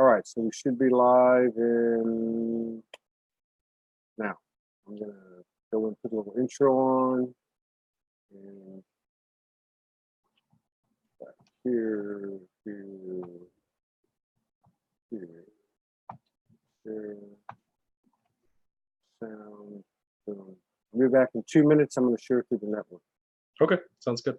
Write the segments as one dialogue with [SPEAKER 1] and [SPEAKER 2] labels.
[SPEAKER 1] All right, so we should be live in now. I'm gonna go and put a little intro on, and back here, share, sound. Boom. I'll be back in 2 minutes. I'm gonna share through the network.
[SPEAKER 2] Okay, sounds good.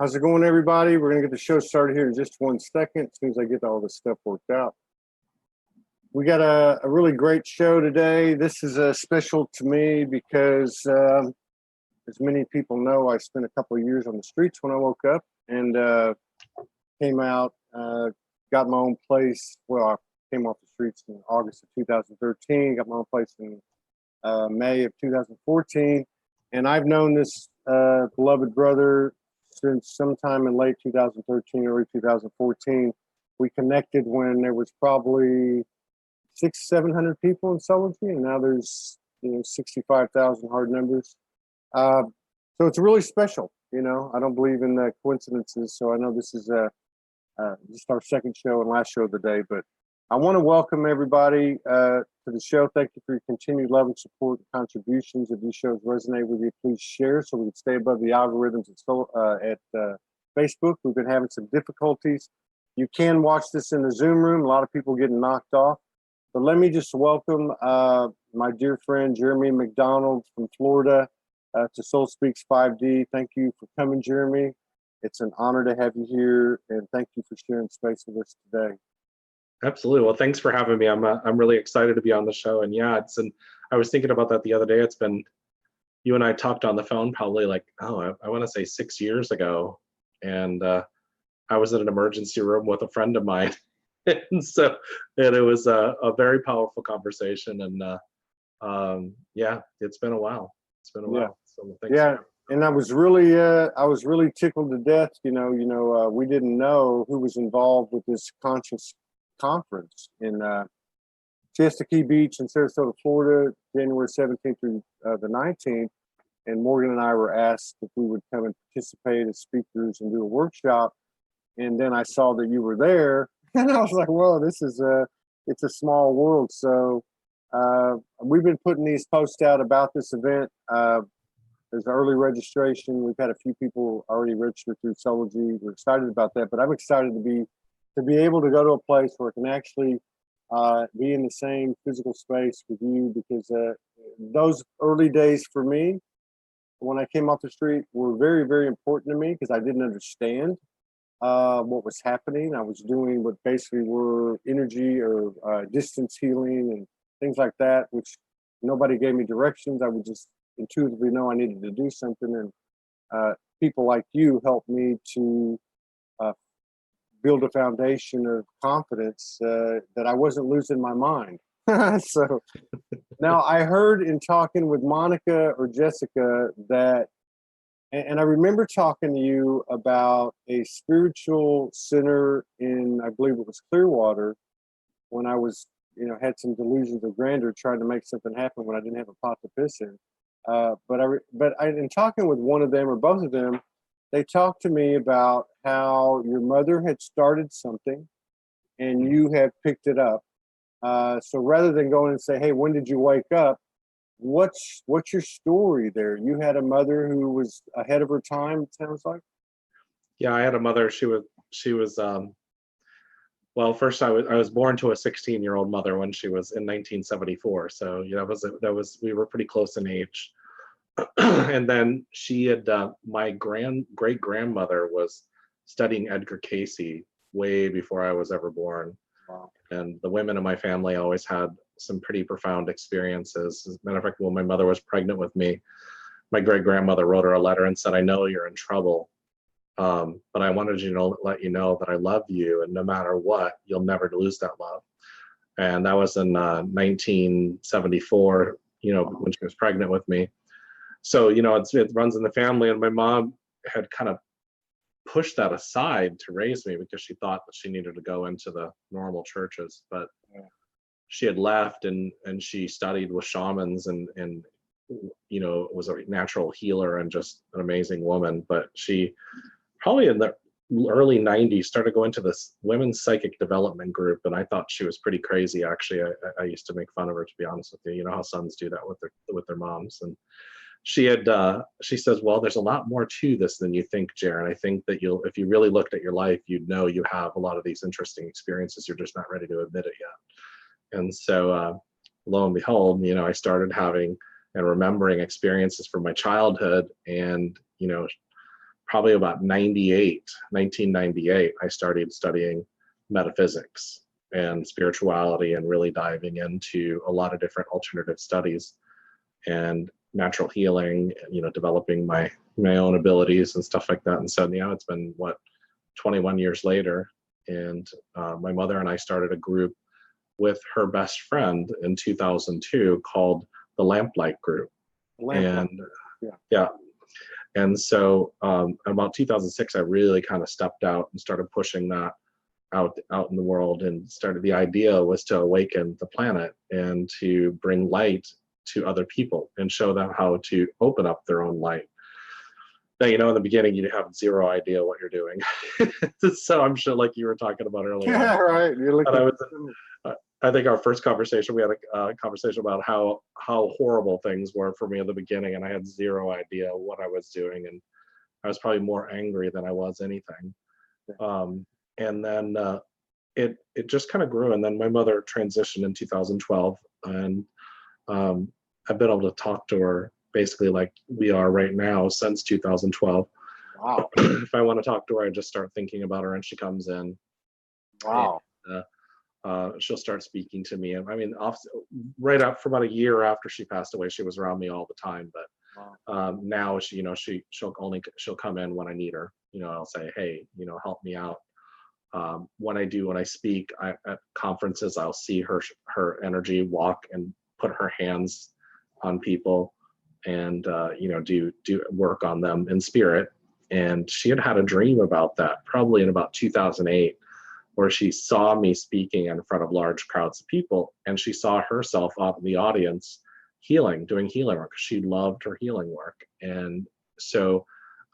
[SPEAKER 1] How's it going, everybody? We're gonna get the show started here in just 1 second, as soon as I get all this stuff worked out. We got a really great show today. This is special to me because, as many people know, I spent a couple of years on the streets when I woke up, and came out, got my own place. Well, I came off the streets in August of 2013, got my own place in May of 2014, and I've known this beloved brother since sometime in late 2013, early 2014. We connected when there was probably 600-700 people in Soulogy, and now there's 65,000 hard numbers. So it's really special. I don't believe in coincidences. So I know this is just our second show and last show of the day, but I want to welcome everybody to the show. Thank you for your continued love and support and contributions. If these shows resonate with you, please share so we can stay above the algorithms at Facebook. We've been having some difficulties. You can watch this in the Zoom room. A lot of people getting knocked off. But let me just welcome my dear friend, Jeremy Macdonald from Florida to SOULSPEAKS 5D. Thank you for coming, Jeremy. It's an honor to have you here, and thank you for sharing space with us today.
[SPEAKER 2] Absolutely. Well, thanks for having me. I'm really excited to be on the show. And yeah, I was thinking about that the other day. It's been, you and I talked on the phone probably I want to say 6 years ago. And I was in an emergency room with a friend of mine. and it was a very powerful conversation. And yeah, it's been a while. It's been a while. So thanks.
[SPEAKER 1] Yeah. And I was really tickled to death. We didn't know who was involved with this conscious conference in Siesta Key Beach in Sarasota, Florida, January 17th through the 19th. And Morgan and I were asked if we would come and participate as speakers and do a workshop. And then I saw that you were there, and I was like, "Whoa, it's a small world." So we've been putting these posts out about this event. There's early registration. We've had a few people already registered through Soulogy. We're excited about that, but I'm excited to be able to go to a place where I can actually be in the same physical space with you, because those early days for me, when I came off the street, were very, very important to me, because I didn't understand what was happening. I was doing what basically were energy or distance healing and things like that, which nobody gave me directions. I would just intuitively know I needed to do something, and people like you helped me to build a foundation of confidence that I wasn't losing my mind. So now I heard in talking with Monica or Jessica that, and I remember talking to you about a spiritual center in, I believe it was Clearwater, when I was, had some delusions of grandeur, trying to make something happen when I didn't have a pot to piss in. In talking with one of them or both of them, they talked to me about how your mother had started something and you have picked it up. So rather than going and say, hey, when did you wake up? What's your story there? You had a mother who was ahead of her time, it sounds like?
[SPEAKER 2] Yeah, I had a mother. She was well, first I was born to a 16-year-old mother when she was in 1974. So we were pretty close in age. And then she had my great grandmother was studying Edgar Cayce way before I was ever born.
[SPEAKER 1] Wow.
[SPEAKER 2] And the women in my family always had some pretty profound experiences. As a matter of fact, when my mother was pregnant with me, my great grandmother wrote her a letter and said, I know you're in trouble, but I wanted you to let you know that I love you, and no matter what, you'll never lose that love. And that was in 1974, when she was pregnant with me. So, it runs in the family, and my mom had kind of pushed that aside to raise me because she thought that she needed to go into the normal churches. But she had left and she studied with shamans and was a natural healer and just an amazing woman. But she probably in the early 90s started going to this women's psychic development group, and I thought she was pretty crazy. Actually, I used to make fun of her, to be honest with you. You know how sons do that with their moms. And she says, well, there's a lot more to this than you think, Jaron. I think that if you really looked at your life, you'd know you have a lot of these interesting experiences. You're just not ready to admit it yet. And so lo and behold, I started having and remembering experiences from my childhood. And, probably about 1998, I started studying metaphysics and spirituality and really diving into a lot of different alternative studies and natural healing, developing my own abilities and stuff like that. And so, it's been 21 years later, and my mother and I started a group with her best friend in 2002 called the Lamplight Group. And so about 2006, I really kind of stepped out and started pushing that out in the world, and the idea was to awaken the planet and to bring light to other people and show them how to open up their own light. Now, in the beginning, you have zero idea what you're doing. So I'm sure, like you were talking about earlier.
[SPEAKER 1] Yeah, right.
[SPEAKER 2] I think our first conversation, we had a conversation about how horrible things were for me in the beginning, and I had zero idea what I was doing, and I was probably more angry than I was anything. And then it just kind of grew, and then my mother transitioned in 2012, and I've been able to talk to her basically like we are right now since 2012.
[SPEAKER 1] Wow.
[SPEAKER 2] If I want to talk to her, I just start thinking about her, and she comes in.
[SPEAKER 1] Wow.
[SPEAKER 2] And, she'll start speaking to me. And I mean, right up for about a year after she passed away, she was around me all the time. But now she'll come in when I need her. I'll say, hey, help me out. When I speak at conferences, I'll see her energy walk and put her hands on people and do work on them in spirit. And she had a dream about that probably in about 2008, where she saw me speaking in front of large crowds of people, and she saw herself out in the audience doing healing work. She loved her healing work. And so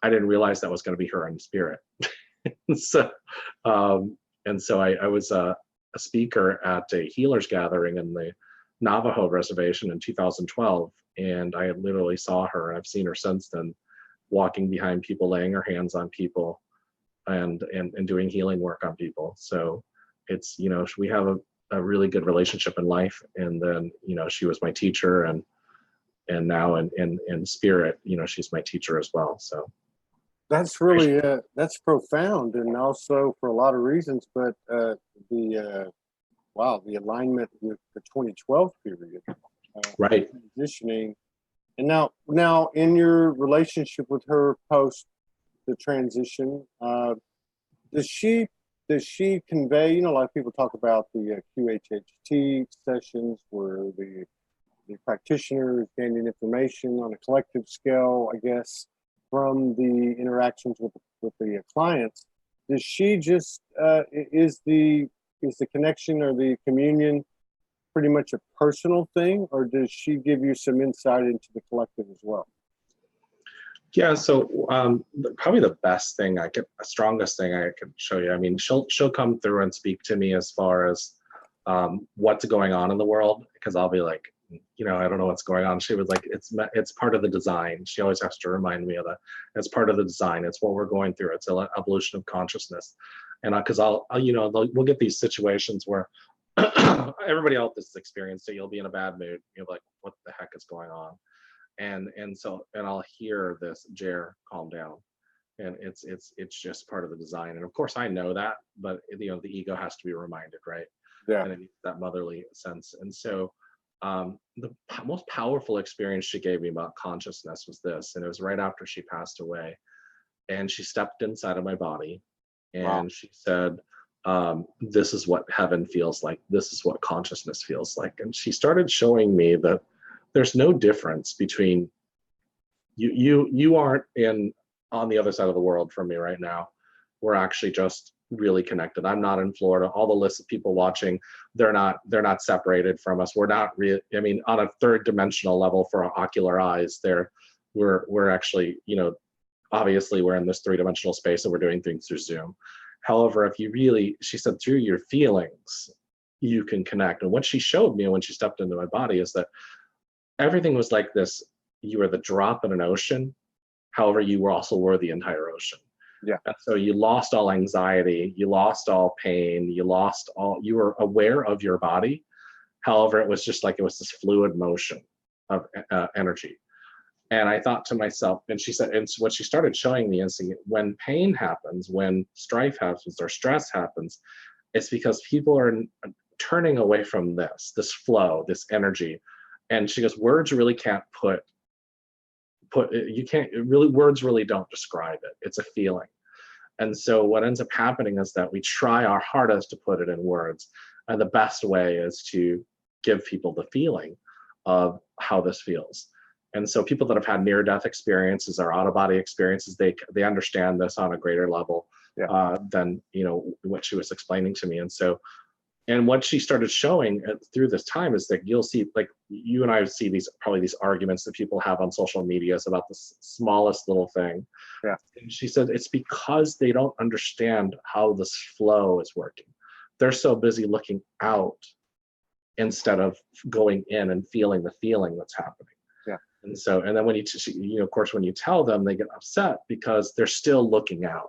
[SPEAKER 2] I didn't realize that was going to be her in spirit. So I was a speaker at a healers gathering in the Navajo reservation in 2012, and I literally saw her, and I've seen her since then, walking behind people, laying her hands on people, and doing healing work on people. So it's, we have a really good relationship in life. And then, she was my teacher, and now in spirit, she's my teacher as well. So
[SPEAKER 1] that's really that's profound, and also for a lot of reasons. But the alignment with the 2012 period,
[SPEAKER 2] right,
[SPEAKER 1] transitioning, and now in your relationship with her post the transition, does she does she convey, a lot of people talk about the QHHT sessions where the practitioner is gaining information on a collective scale, I guess, from the interactions with the clients. Does she just, is the connection or the communion pretty much a personal thing, or does she give you some insight into the collective as well?
[SPEAKER 2] Yeah, so probably the strongest thing I could show you. I mean, she'll come through and speak to me as far as what's going on in the world, because I'll be like, I don't know what's going on. She was like, it's part of the design. She always has to remind me of that. It's part of the design. It's what we're going through. It's an evolution of consciousness. And because we'll get these situations where everybody else has experienced it. You'll be in a bad mood. You're like, what the heck is going on? And I'll hear this, Jer, calm down. And it's just part of the design. And of course I know that, but the ego has to be reminded, right?
[SPEAKER 1] Yeah.
[SPEAKER 2] And it needs that motherly sense. And so the most powerful experience she gave me about consciousness was this, and it was right after she passed away. And she stepped inside of my body, and
[SPEAKER 1] Wow.
[SPEAKER 2] she said, this is what heaven feels like. This is what consciousness feels like. And she started showing me that there's no difference between you aren't on the other side of the world from me right now. We're actually just really connected. I'm not in Florida. All the lists of people watching, they're not separated from us. We're not on a third dimensional level for our ocular eyes, we're actually, obviously we're in this three-dimensional space and we're doing things through Zoom. However, she said, through your feelings, you can connect. And what she showed me when she stepped into my body is that everything was like this. You were the drop in an ocean. However, you were the entire ocean.
[SPEAKER 1] Yeah.
[SPEAKER 2] And so you lost all anxiety, you lost all pain, you were aware of your body. However, it was just like it was this fluid motion of energy. And I thought to myself, and she said, and what she started showing me is when pain happens, when strife happens or stress happens, it's because people are turning away from this flow, this energy. And she goes, words really can't words really don't describe it. It's a feeling. And so what ends up happening is that we try our hardest to put it in words. And the best way is to give people the feeling of how this feels. And so people that have had near-death experiences or out-of-body experiences, they understand this on a greater level than what she was explaining to me. And what she started showing through this time is that you'll see, like you and I see these arguments that people have on social medias about the smallest little thing.
[SPEAKER 1] Yeah.
[SPEAKER 2] And she said it's because they don't understand how this flow is working. They're so busy looking out instead of going in and feeling the feeling that's happening.
[SPEAKER 1] Yeah.
[SPEAKER 2] And then when of course, when you tell them, they get upset because they're still looking out.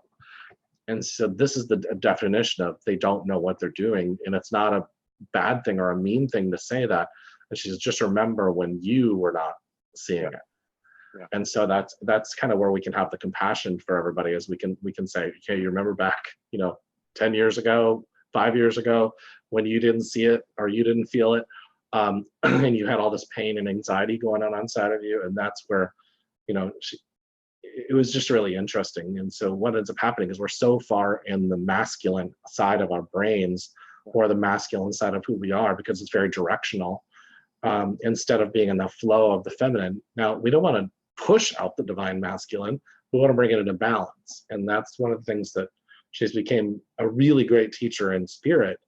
[SPEAKER 2] And so this is the definition of they don't know what they're doing. And it's not a bad thing or a mean thing to say that. And she says, just remember when you were not seeing it. Yeah. And so that's kind of where we can have the compassion for everybody, is we can say, okay, you remember back, 10 years ago, 5 years ago, when you didn't see it or you didn't feel it, and you had all this pain and anxiety going on inside of you. And that's where, it was just really interesting. And so what ends up happening is we're so far in the masculine side of our brains, or the masculine side of who we are, because it's very directional, instead of being in the flow of the feminine. Now, we don't want to push out the divine masculine. We want to bring it into balance. And that's one of the things that she's became a really great teacher in spirit,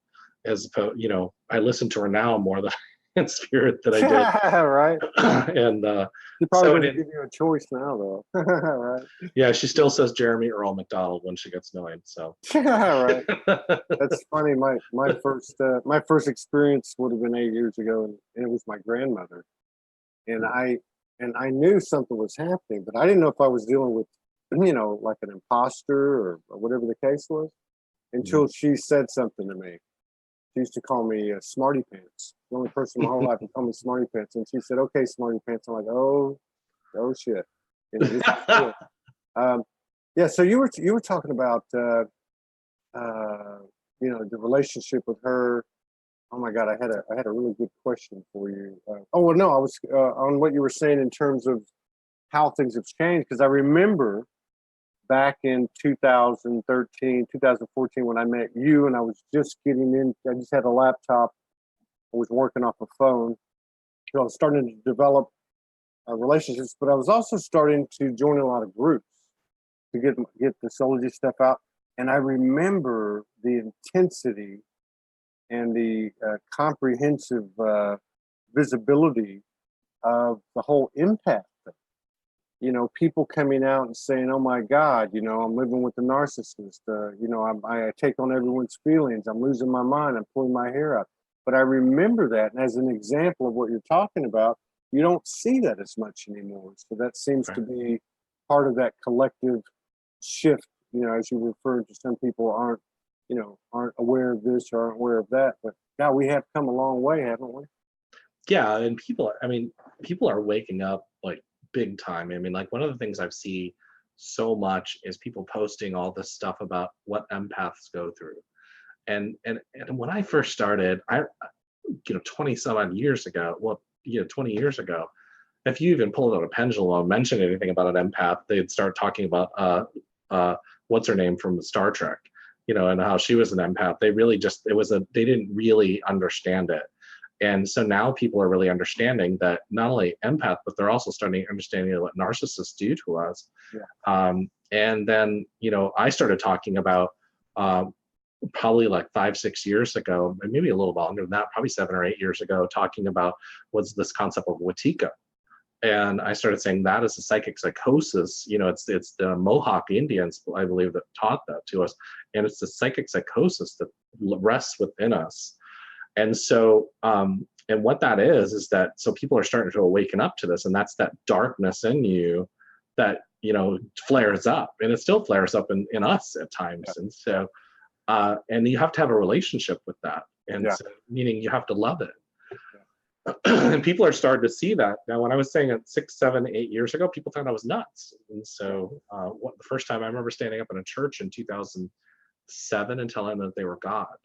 [SPEAKER 2] as opposed, I listen to her now more than in spirit that I did.
[SPEAKER 1] Right.
[SPEAKER 2] And
[SPEAKER 1] she probably doesn't give you a choice now, though. Right.
[SPEAKER 2] Yeah, she still says Jeremy Earl Macdonald when she gets annoyed. So
[SPEAKER 1] right. That's funny. My first experience would have been 8 years ago, and it was my grandmother. And I knew something was happening, but I didn't know if I was dealing with, like an imposter or whatever the case was, until she said something to me. She used to call me Smarty Pants. The only person in my whole life who called me Smarty Pants. And she said, okay, Smarty Pants. I'm like, oh shit. Yeah, so you were talking about, the relationship with her. Oh my God, I had a really good question for you. I was on what you were saying in terms of how things have changed, because I remember back in 2013, 2014, when I met you, and I was just getting in. I just had a laptop. I was working off a phone. So I was starting to develop relationships, but I was also starting to join a lot of groups to get the Soulogy stuff out. And I remember the intensity and the comprehensive visibility of the whole empath thing. You know, people coming out and saying, "Oh my God, you know, I'm living with the narcissist. You know, I take on everyone's feelings. I'm losing my mind. I'm pulling my hair out." But I remember that, and as an example of what you're talking about, you don't see that as much anymore. So that seems to be part of that collective shift. You know, as you referred to, some people aren't aware of this or aren't aware of that. But yeah, we have come a long way, haven't we?
[SPEAKER 2] Yeah, and people are waking up like big time. I mean, like one of the things I've seen so much is people posting all this stuff about what empaths go through. And when I first started, 20 some odd years ago, 20 years ago, if you even pulled out a pendulum and mentioned anything about an empath, they'd start talking about what's her name from Star Trek, and how she was an empath. They really they didn't really understand it. And so now people are really understanding that not only empath, but they're also starting understanding what narcissists do to us.
[SPEAKER 1] Yeah.
[SPEAKER 2] And then, I started talking about probably like 5-6 years ago, maybe a little longer than that, probably 7 or 8 years ago, talking about what's this concept of Watika. And I started saying that is a psychic psychosis. It's the Mohawk Indians, I believe, that taught that to us. And it's the psychic psychosis that rests within us. And so, and what that is that, so people are starting to awaken up to this, and that's that darkness in you that, flares up, and it still flares up in us at times.
[SPEAKER 1] Yeah.
[SPEAKER 2] And so, and you have to have a relationship with that. And
[SPEAKER 1] Yeah.
[SPEAKER 2] so, meaning you have to love it.
[SPEAKER 1] Yeah.
[SPEAKER 2] And people are starting to see that. Now, when I was saying it 6, 7, 8 years ago, people thought I was nuts. And so the first time I remember standing up in a church in 2007 and telling them that they were God.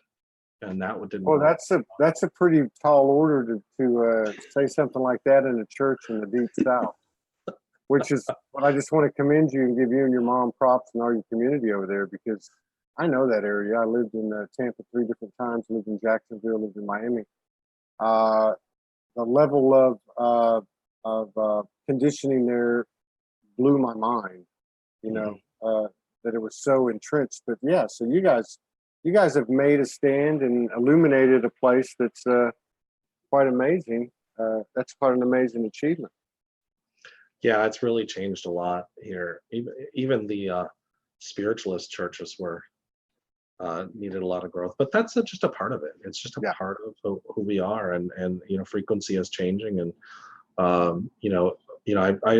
[SPEAKER 2] And that didn't.
[SPEAKER 1] Well, that's a pretty tall order to say something like that in a church in the Deep South, which is what I just want to commend you and give you and your mom props and all your community over there, because I know that area. I lived in Tampa 3 different times, lived in Jacksonville, lived in Miami. The level of conditioning there blew my mind, that it was so entrenched. But yeah, so you guys have made a stand and illuminated a place that's quite amazing. That's quite an amazing achievement.
[SPEAKER 2] Yeah, it's really changed a lot here. Even the spiritualist churches needed a lot of growth, but that's just a part of it. It's just a part of who we are, and frequency is changing, and I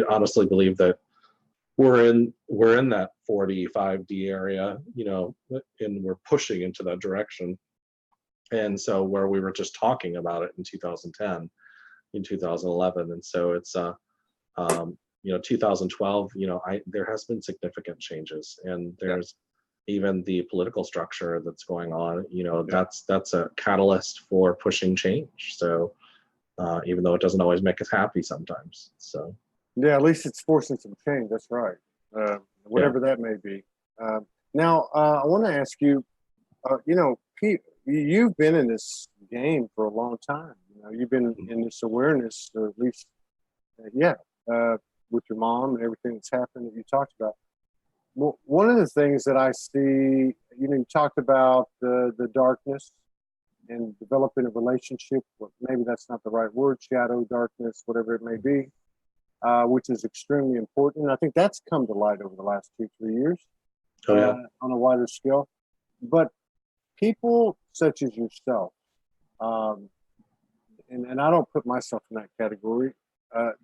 [SPEAKER 2] honestly believe that we're in that 45D area, and we're pushing into that direction. And so where we were just talking about it in 2010, in 2011, and so it's 2012, there has been significant changes, and there's even the political structure that's going on, that's a catalyst for pushing change. So even though it doesn't always make us happy sometimes. So
[SPEAKER 1] yeah, at least it's forcing some change. That's right. Whatever that may be. Now, I want to ask you, Pete, you've been in this game for a long time. You've been in this awareness, or at least, with your mom and everything that's happened that you talked about. Well, one of the things that I see, you talked about the darkness and developing a relationship. Maybe that's not the right word, shadow, darkness, whatever it may be, which is extremely important. And I think that's come to light over the last 2-3 years on a wider scale. But people such as yourself, and I don't put myself in that category,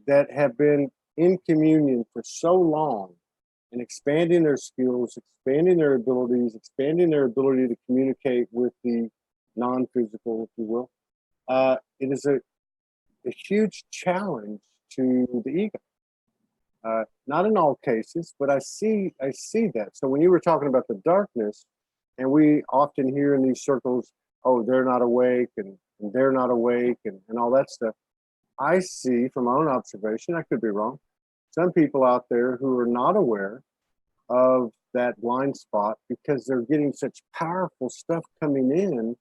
[SPEAKER 1] that have been in communion for so long and expanding their skills, expanding their abilities, expanding their ability to communicate with the non-physical, if you will, it is a huge challenge to the ego. Not in all cases, but I see that. So when you were talking about the darkness, and we often hear in these circles, oh, they're not awake, and they're not awake, and all that stuff. I see from my own observation, I could be wrong, some people out there who are not aware, of that blind spot because they're getting such powerful stuff coming in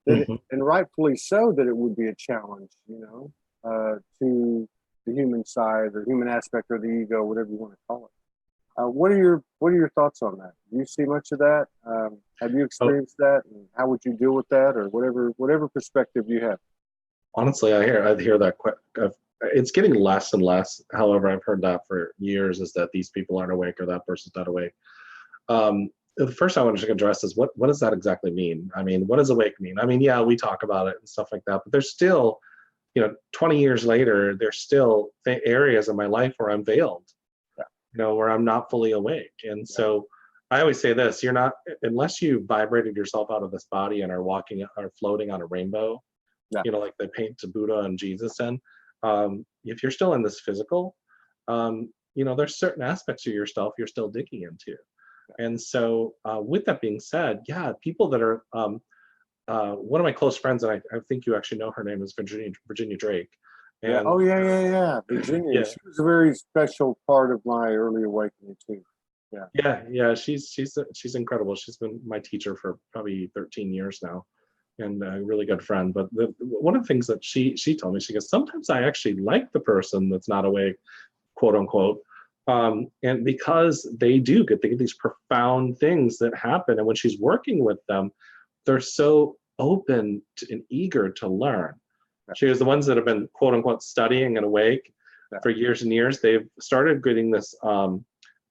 [SPEAKER 1] that,
[SPEAKER 2] Mhm.
[SPEAKER 1] and rightfully so, that it would be a challenge, to the human side or human aspect or the ego, whatever you want to call it. What are your thoughts on that? Do you see much of that? Have you
[SPEAKER 2] Oh,
[SPEAKER 1] experienced that, and how would you deal with that, or whatever perspective you have?
[SPEAKER 2] honestly, I hear that it's getting less and less. However, I've heard that for years, is that these people aren't awake or that person's not awake. The first I want to address is what does that exactly mean? I mean, what does awake mean? I mean, yeah, we talk about it and stuff like that, but there's still, 20 years later, there's still areas of my life where I'm veiled,
[SPEAKER 1] Yeah.
[SPEAKER 2] where I'm not fully awake. And
[SPEAKER 1] Yeah.
[SPEAKER 2] so I always say this: you're not, unless you vibrated yourself out of this body and are walking or floating on a rainbow,
[SPEAKER 1] Yeah.
[SPEAKER 2] like they paint to Buddha and Jesus in. If you're still in this physical, there's certain aspects of yourself you're still digging into. And so, with that being said, yeah, people that are, one of my close friends, and I think you actually know her name, is Virginia Drake.
[SPEAKER 1] Yeah.
[SPEAKER 2] And
[SPEAKER 1] Oh, yeah. Virginia.
[SPEAKER 2] yeah,
[SPEAKER 1] She was a very special part of my early awakening too. Yeah.
[SPEAKER 2] yeah, she's incredible. She's been my teacher for probably 13 years now, and a really good friend. But one of the things that she told me, she goes, sometimes I actually like the person that's not awake, quote unquote. And because they get these profound things that happen. And when she's working with them, they're so open and eager to learn.
[SPEAKER 1] Yeah.
[SPEAKER 2] She was the ones that have been, quote unquote, studying and awake
[SPEAKER 1] Yeah.
[SPEAKER 2] for years and years. They've started getting this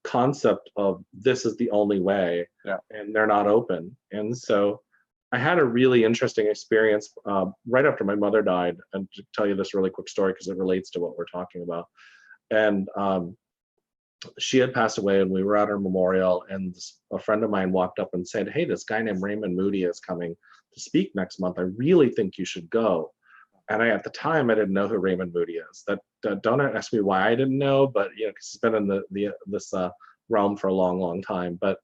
[SPEAKER 2] concept of this is the only way,
[SPEAKER 1] Yeah.
[SPEAKER 2] and they're not open. And so I had a really interesting experience right after my mother died. And to tell you this really quick story, because it relates to what we're talking about. And she had passed away, and we were at her memorial, and a friend of mine walked up and said, hey, this guy named Raymond Moody is coming to speak next month. I really think you should go. And at the time, I didn't know who Raymond Moody is. Don't ask me why I didn't know, but because he's been in this realm for a long, long time. But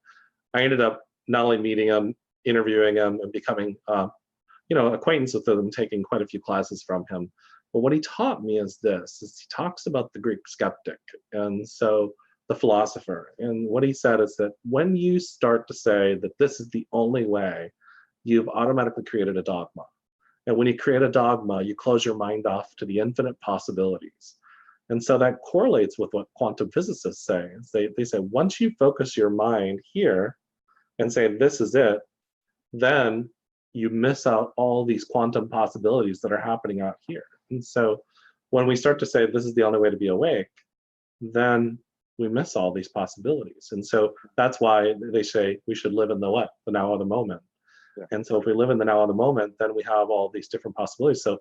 [SPEAKER 2] I ended up not only meeting him, interviewing him, and becoming acquaintance with him, taking quite a few classes from him. But what he taught me is he talks about the Greek skeptic, and so the philosopher. And what he said is that when you start to say that this is the only way, you've automatically created a dogma. And when you create a dogma, you close your mind off to the infinite possibilities. And so that correlates with what quantum physicists say. They say, once you focus your mind here and say, this is it, then you miss out all these quantum possibilities that are happening out here. And so when we start to say, this is the only way to be awake, then we miss all these possibilities. And so that's why they say we should live in the now of the moment.
[SPEAKER 1] Yeah.
[SPEAKER 2] And so if we live in the now of the moment, then we have all these different possibilities. So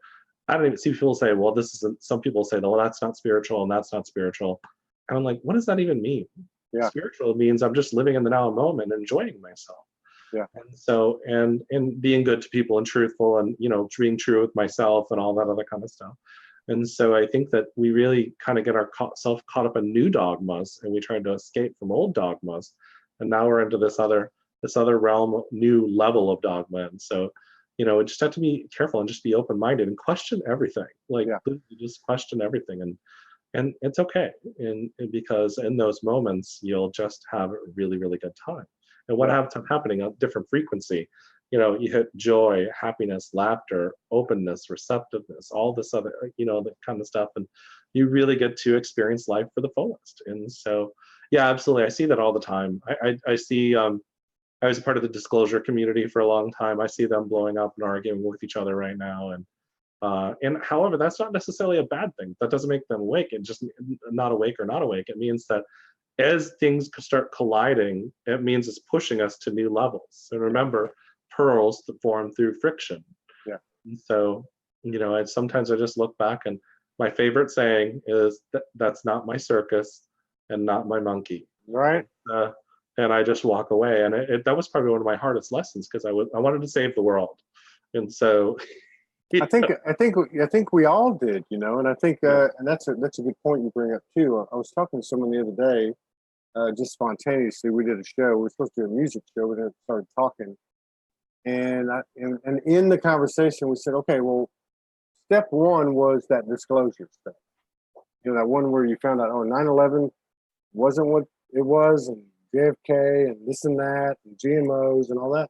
[SPEAKER 2] I don't even see people say, well, this isn't, some people say, well, that's not spiritual and that's not spiritual. And I'm like, what does that even mean?
[SPEAKER 1] Yeah.
[SPEAKER 2] Spiritual means I'm just living in the now of the moment, enjoying myself.
[SPEAKER 1] Yeah.
[SPEAKER 2] And so, and being good to people and truthful and, being true with myself and all that other kind of stuff. And so I think that we really kind of get ourselves caught up in new dogmas, and we tried to escape from old dogmas. And now we're into this other realm, new level of dogma. And so, we just have to be careful and just be open-minded and question everything. Like,
[SPEAKER 1] Yeah.
[SPEAKER 2] just question everything. And it's okay. And because in those moments, you'll just have a really, really good time. And what happens happening at different frequency, you hit joy, happiness, laughter, openness, receptiveness, all this other, that kind of stuff. And you really get to experience life for the fullest. And so, yeah, absolutely. I see that all the time. I see, I was a part of the disclosure community for a long time. I see them blowing up and arguing with each other right now. And however, that's not necessarily a bad thing. That doesn't make them awake. It just not awake or not awake. It means that as things start colliding, it means it's pushing us to new levels. And remember, pearls that form through friction.
[SPEAKER 1] Yeah.
[SPEAKER 2] And so, sometimes I just look back, and my favorite saying is that's not my circus and not my monkey.
[SPEAKER 1] Right.
[SPEAKER 2] And I just walk away. And that was probably one of my hardest lessons, because I wanted to save the world. And so
[SPEAKER 1] I think we all did, and I think and that's a good point you bring up too. I was talking to someone the other day, just spontaneously. We did a show. We were supposed to do a music show. We started talking, and in the conversation we said, okay, well, step one was that disclosure step. That one where you found out, 9/11 wasn't what it was, and JFK and this and that and GMOs and all that.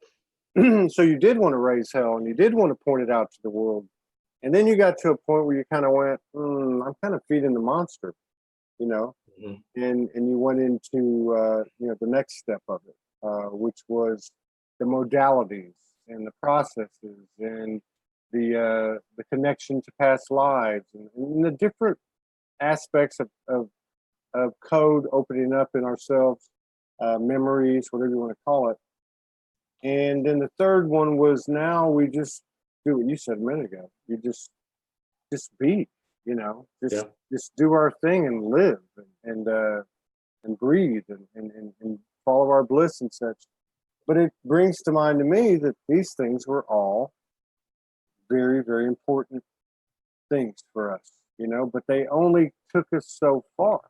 [SPEAKER 1] So you did want to raise hell and you did want to point it out to the world. And then you got to a point where you kind of went, I'm kind of feeding the monster, you know, and you went into, the next step of it, which was the modalities and the processes and the connection to past lives and the different aspects of code opening up in ourselves, memories, whatever you want to call it. And then the third one was now we just do what you said a minute ago. You just be, just do our thing and live and breathe and follow our bliss and such. But it brings to mind to me that these things were all very, very important things for us, but they only took us so far.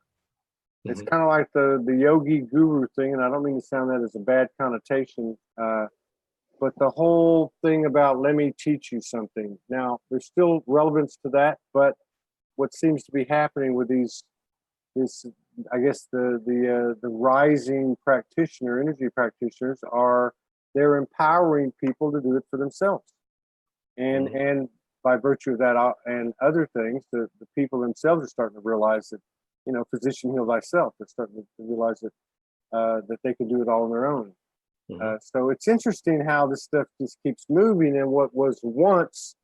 [SPEAKER 1] It's kind of like the yogi guru thing, and I don't mean to sound that as a bad connotation, but the whole thing about let me teach you something. Now, there's still relevance to that, but what seems to be happening with this, I guess the rising energy practitioners they're empowering people to do it for themselves, and by virtue of that and other things, the people themselves are starting to realize that. Physician heal thyself. They're starting to realize that they can do it all on their own. So it's interesting how this stuff just keeps moving, and what was once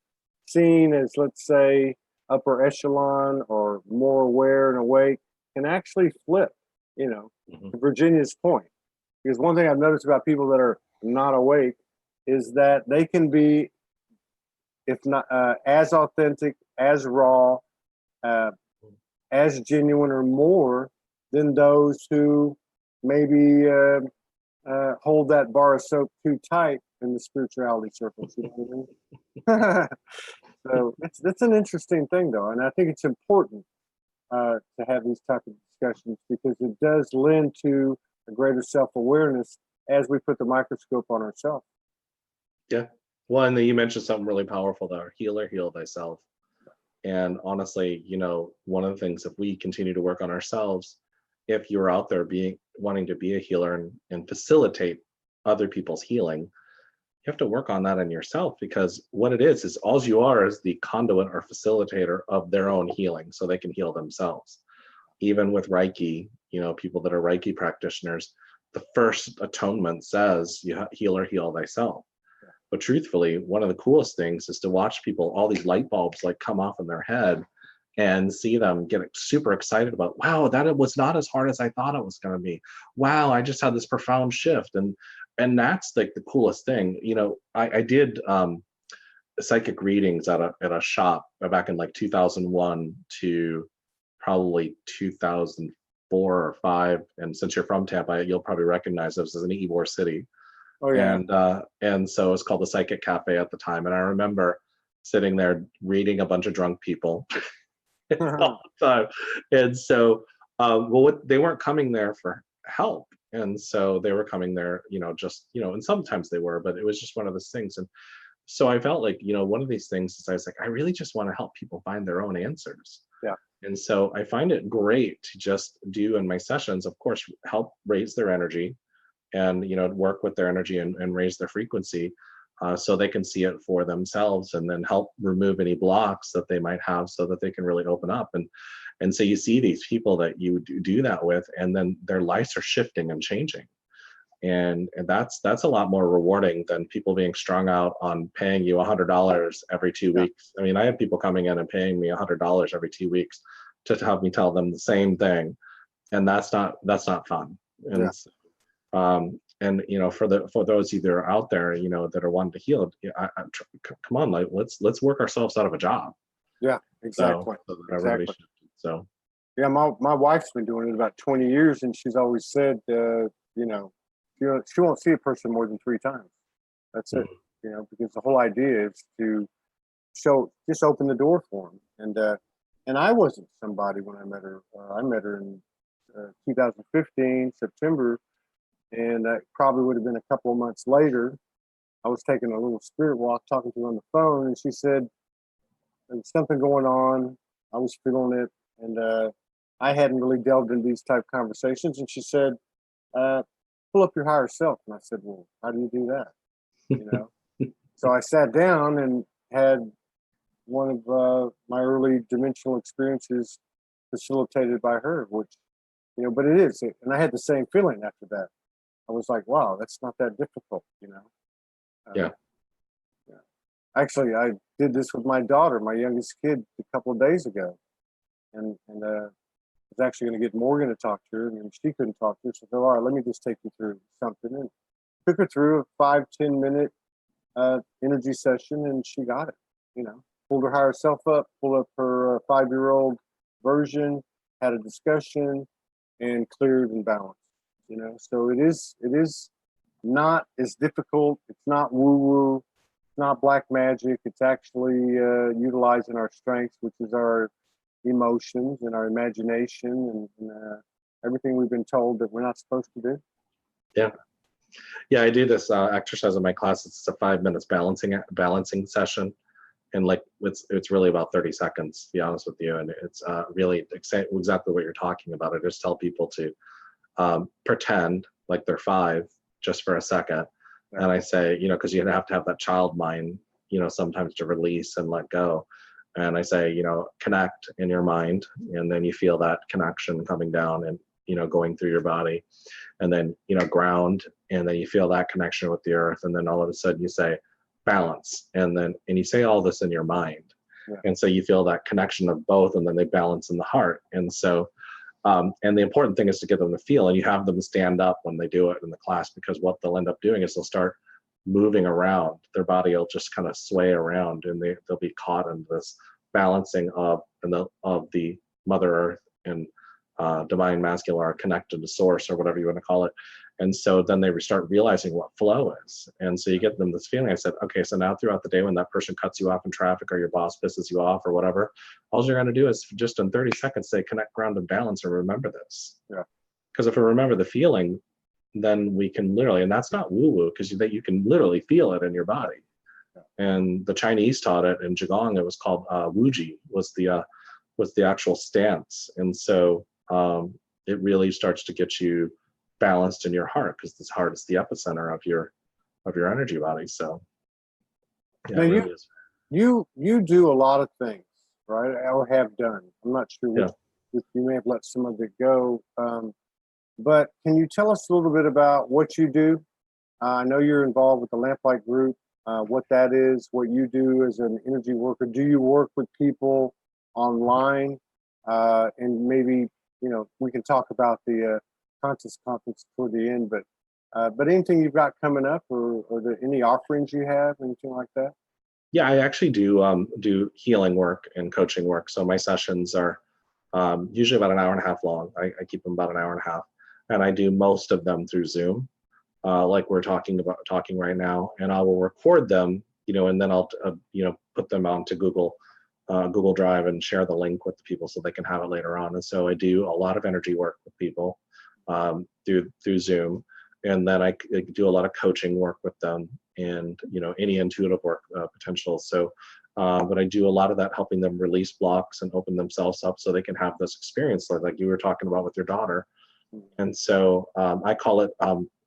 [SPEAKER 1] seen as, let's say, upper echelon or more aware and awake can actually flip, to Virginia's point. Because one thing I've noticed about people that are not awake is that they can be, if not as authentic, as raw, as genuine or more than those who maybe hold that bar of soap too tight in the spirituality circles. You know what I mean? So that's an interesting thing, though, and I think it's important to have these type of discussions because it does lend to a greater self-awareness as we put the microscope on ourselves.
[SPEAKER 2] Yeah. Well, and then you mentioned something really powerful there: healer, heal thyself. And honestly, one of the things, if we continue to work on ourselves, if you're out there wanting to be a healer and facilitate other people's healing, you have to work on that in yourself, because what it is all you are is the conduit or facilitator of their own healing, so they can heal themselves. Even with Reiki, people that are Reiki practitioners, the first atonement says, healer, heal thyself. But truthfully, one of the coolest things is to watch people, all these light bulbs come off in their head, and see them get super excited about, wow, that was not as hard as I thought it was going to be. Wow, I just had this profound shift. And that's the coolest thing. I did psychic readings at a shop back in 2001 to probably 2004 or 5. And since you're from Tampa, you'll probably recognize this as an Ybor city.
[SPEAKER 1] Oh, yeah.
[SPEAKER 2] And so it was called the Psychic Cafe at the time. And I remember sitting there reading a bunch of drunk people all the time. And so, they weren't coming there for help. And so they were coming there, and sometimes they were, but it was just one of those things. And so I felt like, one of these things is I was like, I really just want to help people find their own answers.
[SPEAKER 1] Yeah.
[SPEAKER 2] And so I find it great to just do in my sessions, of course, help raise their energy, and work with their energy and raise their frequency, so they can see it for themselves, and then help remove any blocks that they might have so that they can really open up. And so you see these people that you do that with, and then their lives are shifting and changing, and that's a lot more rewarding than people being strung out on paying you $100 every 2 weeks. I mean, I have people coming in and paying me $100 every 2 weeks to have me tell them the same thing, and that's not fun. And and for those either out there that are wanting to heal, come on, let's work ourselves out of a job.
[SPEAKER 1] Yeah, exactly.
[SPEAKER 2] Exactly. So
[SPEAKER 1] yeah, my wife's been doing it about 20 years, and she's always said, she won't see a person more than 3 times. That's it. Because the whole idea is to just open the door for them. And I wasn't somebody when I met her. I met her in 2015 September. And that probably would have been a couple of months later. I was taking a little spirit walk, talking to her on the phone, and she said, there's something going on. I was feeling it. And I hadn't really delved into these type of conversations. And she said, pull up your higher self. And I said, well, how do you do that? You know? So I sat down and had one of my early dimensional experiences facilitated by her, which, you know, but it is. And I had the same feeling after that. I was like, wow, that's not that difficult, you know?
[SPEAKER 2] Yeah.
[SPEAKER 1] Yeah. Actually, I did this with my daughter, my youngest kid, a couple of days ago. And I was actually going to get Morgan to talk to her, and she couldn't talk to her. So I said, all right, let me just take you through something. And took her through a 5-10 minute energy session, and she got it, you know. Pulled her higher self up, pulled up her 5-year-old version, had a discussion, and cleared and balanced, you know. So it is not as difficult. It's not woo-woo. It's not black magic. It's actually utilizing our strengths, which is our emotions and our imagination and everything we've been told that we're not supposed to do.
[SPEAKER 2] Yeah. Yeah, I do this exercise in my class. It's a 5 minutes balancing session. And like it's really about 30 seconds, to be honest with you. And it's really exactly what you're talking about. I just tell people to pretend like they're 5 just for a second. Yeah. And I say, you know, because you have to have that child mind, you know, sometimes to release and let go. And I say, you know, connect in your mind, and then you feel that connection coming down and, you know, going through your body, and then, you know, ground, and then you feel that connection with the earth, and then all of a sudden you say balance, and you say all this in your mind. Yeah. And so you feel that connection of both, and then they balance in the heart. And so and the important thing is to get them to feel, and you have them stand up when they do it in the class, because what they'll end up doing is they'll start moving around. Their body will just kind of sway around, and they'll be caught in this balancing of the Mother Earth and divine masculine, or connected to source, or whatever you want to call it. And so then they start realizing what flow is. And so you get them this feeling. I said, okay, so now throughout the day, when that person cuts you off in traffic, or your boss pisses you off, or whatever, all you're going to do is just in 30 seconds say connect, ground, and balance, and remember this. Yeah. Because if we remember the feeling, then we can literally, and that's not woo-woo, because you can literally feel it in your body. Yeah. And the Chinese taught it in Qigong. It was called Wuji, was the actual stance. And so it really starts to get you balanced in your heart, because this heart is the epicenter of your energy body. So yeah,
[SPEAKER 1] now
[SPEAKER 2] it really is.
[SPEAKER 1] You do a lot of things, right? Or have done. I'm not sure which, if you may have let some of it go. But can you tell us a little bit about what you do? I know you're involved with the Lamplight Group, what that is, what you do as an energy worker. Do you work with people online? And maybe, you know, we can talk about the Conscious Conference toward the end, but anything you've got coming up, or any offerings you have, anything like that?
[SPEAKER 2] Yeah, I actually do healing work and coaching work. So my sessions are usually about an hour and a half long. I keep them about an hour and a half, and I do most of them through Zoom, like we're talking right now. And I will record them, you know, and then I'll you know, put them onto Google Drive and share the link with the people so they can have it later on. And so I do a lot of energy work with people through Zoom, and then I do a lot of coaching work with them, and, you know, any intuitive work potential. So but I do a lot of that, helping them release blocks and open themselves up so they can have this experience like you were talking about with your daughter. And so I call it,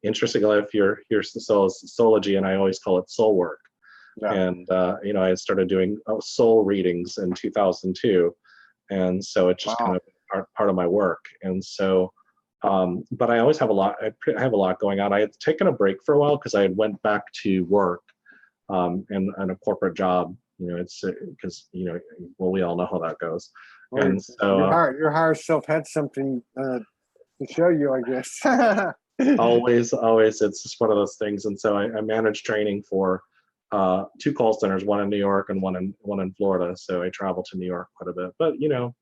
[SPEAKER 2] interestingly, if you're Soulogy, and I always call it soul work. Yeah. And you know, I started doing soul readings in 2002, and so it's just kind of part of my work. And so but I always have a lot. I have a lot going on. I had taken a break for a while because I had went back to work and a corporate job. You know, it's because, you know, well, we all know how that goes. Well, and so
[SPEAKER 1] your higher self had something to show you, I guess.
[SPEAKER 2] always, it's just one of those things. And so I manage training for 2 call centers, one in New York and one in Florida. So I travel to New York quite a bit. But, you know,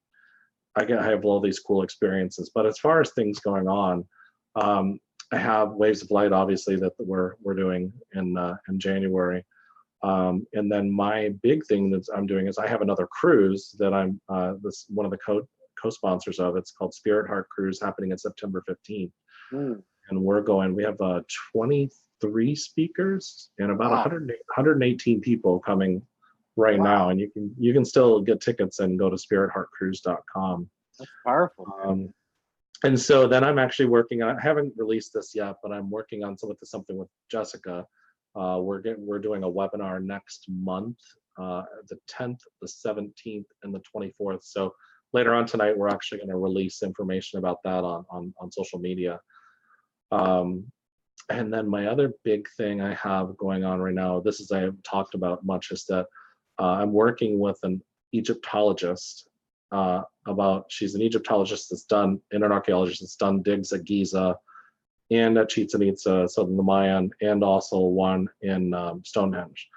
[SPEAKER 2] I have all these cool experiences. But as far as things going on, I have Waves of Light, obviously, that we're doing in January. And then my big thing that I'm doing is I have another cruise that I'm one of the co-sponsors of. It's called Spirit Heart Cruise, happening in September 15th. And we have 23 speakers and about 118 people coming right now, and you can still get tickets and go to spiritheartcruise.com.
[SPEAKER 1] That's powerful.
[SPEAKER 2] And so then I'm actually working on, I haven't released this yet, but I'm working on something with Jessica. We're doing a webinar next month, the 10th, the 17th, and the 24th. So later on tonight, we're actually going to release information about that on social media. And then my other big thing I have going on right now, this is I haven't talked about much, is that I'm working with an Egyptologist she's an Egyptologist and an archaeologist that's done digs at Giza and at Chichen Itza, so the Mayan, and also one in Stonehenge.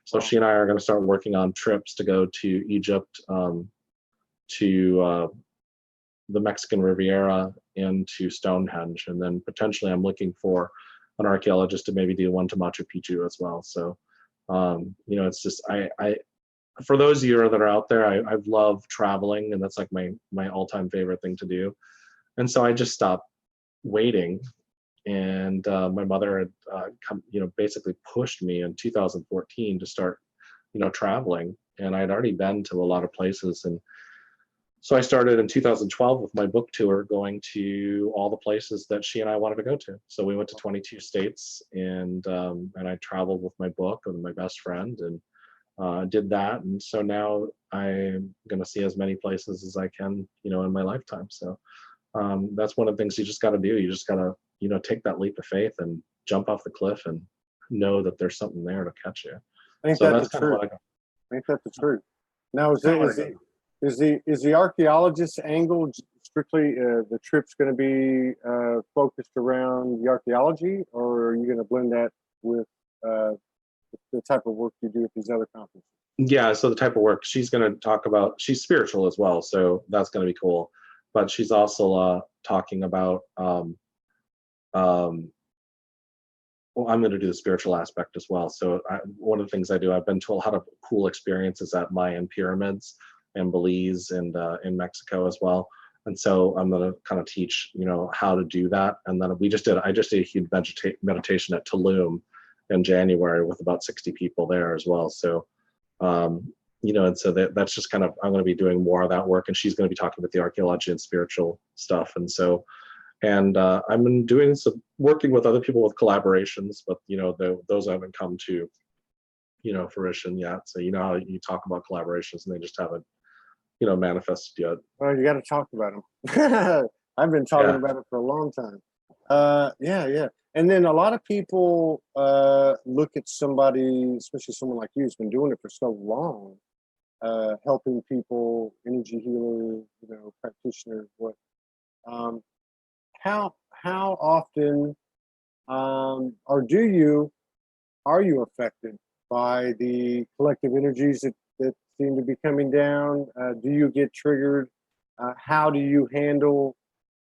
[SPEAKER 2] So she and I are going to start working on trips to go to Egypt, to the Mexican Riviera, and to Stonehenge. And then potentially I'm looking for an archaeologist to maybe do one to Machu Picchu as well. So, it's just, for those of you that are out there, I love traveling, and that's like my all-time favorite thing to do. And so I just stopped waiting. And my mother had basically pushed me in 2014 to start, traveling. And I'd already been to a lot of places. And so I started in 2012 with my book tour, going to all the places that she and I wanted to go to. So we went to 22 states, and I traveled with my book with my best friend, and did that. And so now I'm going to see as many places as I can, in my lifetime. So that's one of the things you just got to do. You just got to, take that leap of faith and jump off the cliff and know that there's something there to catch you.
[SPEAKER 1] Ain't
[SPEAKER 2] So
[SPEAKER 1] that
[SPEAKER 2] that's
[SPEAKER 1] the
[SPEAKER 2] kind of
[SPEAKER 1] truth?
[SPEAKER 2] what I got.
[SPEAKER 1] Ain't that the truth? Now, is the archaeologist angle strictly the trip's going to be focused around the archaeology, or are you going to blend that with the type of work you do at these other conferences?
[SPEAKER 2] Yeah, so the type of work she's going to talk about, she's spiritual as well, so that's going to be cool. But she's also talking about, well, I'm going to do the spiritual aspect as well. So one of the things I do, I've been to a lot of cool experiences at Mayan pyramids in Belize and in Mexico as well. And so I'm going to kind of teach, how to do that. And then I just did a huge meditation at Tulum in January with about 60 people there as well. So, and so that's just kind of, I'm going to be doing more of that work, and she's going to be talking about the archaeology and spiritual stuff. And so, I've been doing some working with other people with collaborations, but those haven't come to, fruition yet. So how you talk about collaborations and they just haven't, manifested yet.
[SPEAKER 1] Well, you got to talk about them. I've been talking about it for a long time. Yeah. And then a lot of people look at somebody, especially someone like you, who's been doing it for so long, helping people, energy healer, practitioner. How often are you affected by the collective energies that seem to be coming down? Do you get triggered? How do you handle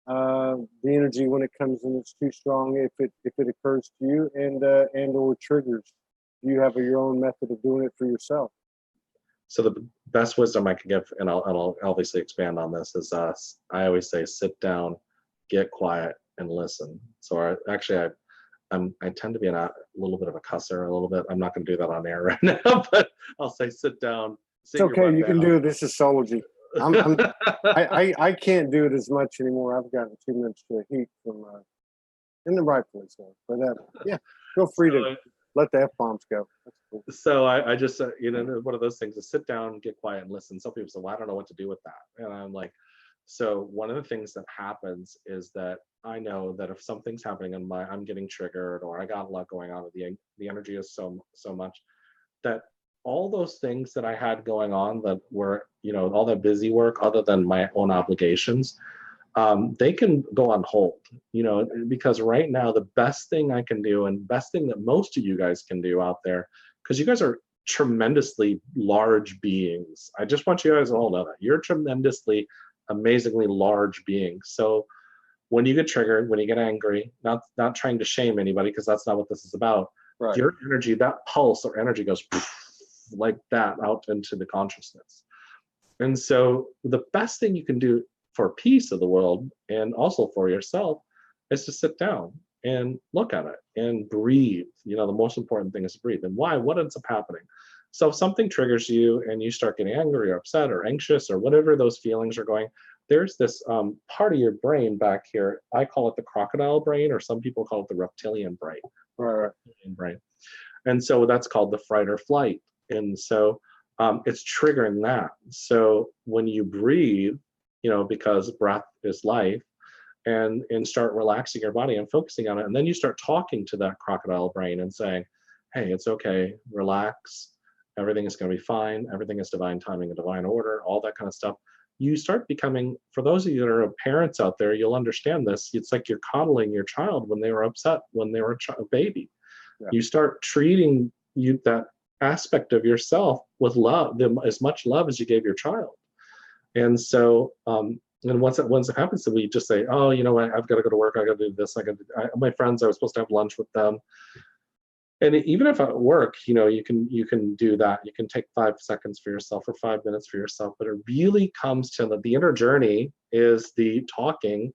[SPEAKER 1] the energy when it comes in? It's too strong if it occurs to you, and or triggers? Do you have your own method of doing it for yourself?
[SPEAKER 2] So the best wisdom I can give, and I'll obviously expand on this, is I always say, sit down, get quiet, and listen. So I tend to be a little bit of a cusser, a little bit. I'm not going to do that on air right now, but I'll say, sit down.
[SPEAKER 1] It's okay. You can do it. This is Soulogy. I can't do it as much anymore. I've gotten too much heat from in the right place. But yeah, feel free to let the F-bombs go. That's cool.
[SPEAKER 2] So I just one of those things is sit down, get quiet, and listen. Some people say, well, I don't know what to do with that, and I'm like, so one of the things that happens is that I know that if something's happening in I'm getting triggered, or I got a lot going on, the energy is so much that all those things that I had going on that were, all that busy work other than my own obligations, they can go on hold, because right now the best thing I can do, and best thing that most of you guys can do out there, because you guys are tremendously large beings. I just want you guys to all know that you're tremendously, amazingly large beings. So when you get triggered, when you get angry, not trying to shame anybody, because that's not what this is about. Right. Your energy, that pulse or energy goes like that out into the consciousness. And so the best thing you can do for peace of the world, and also for yourself, is to sit down and look at it and breathe. The most important thing is to breathe. And why? What ends up happening? So if something triggers you and you start getting angry or upset or anxious or whatever those feelings are going, there's this part of your brain back here. I call it the crocodile brain, or some people call it the reptilian brain.
[SPEAKER 1] Right.
[SPEAKER 2] Reptilian brain. And so that's called the fight or flight. And so it's triggering that. So when you breathe, because breath is life, and start relaxing your body and focusing on it, and then you start talking to that crocodile brain and saying, hey, it's okay, relax, everything is going to be fine, everything is divine timing and divine order, all that kind of stuff. You start becoming, for those of you that are parents out there, you'll understand this. It's like you're coddling your child when they were upset, when they were a baby. Yeah. You start treating that aspect of yourself with love, as much love as you gave your child. And so, and once it happens, then we just say, oh, you know what, I've got to go to work, I got to do this, my friends, I was supposed to have lunch with them. And even if at work, you can do that. You can take 5 seconds for yourself or 5 minutes for yourself, but it really comes to the inner journey is the talking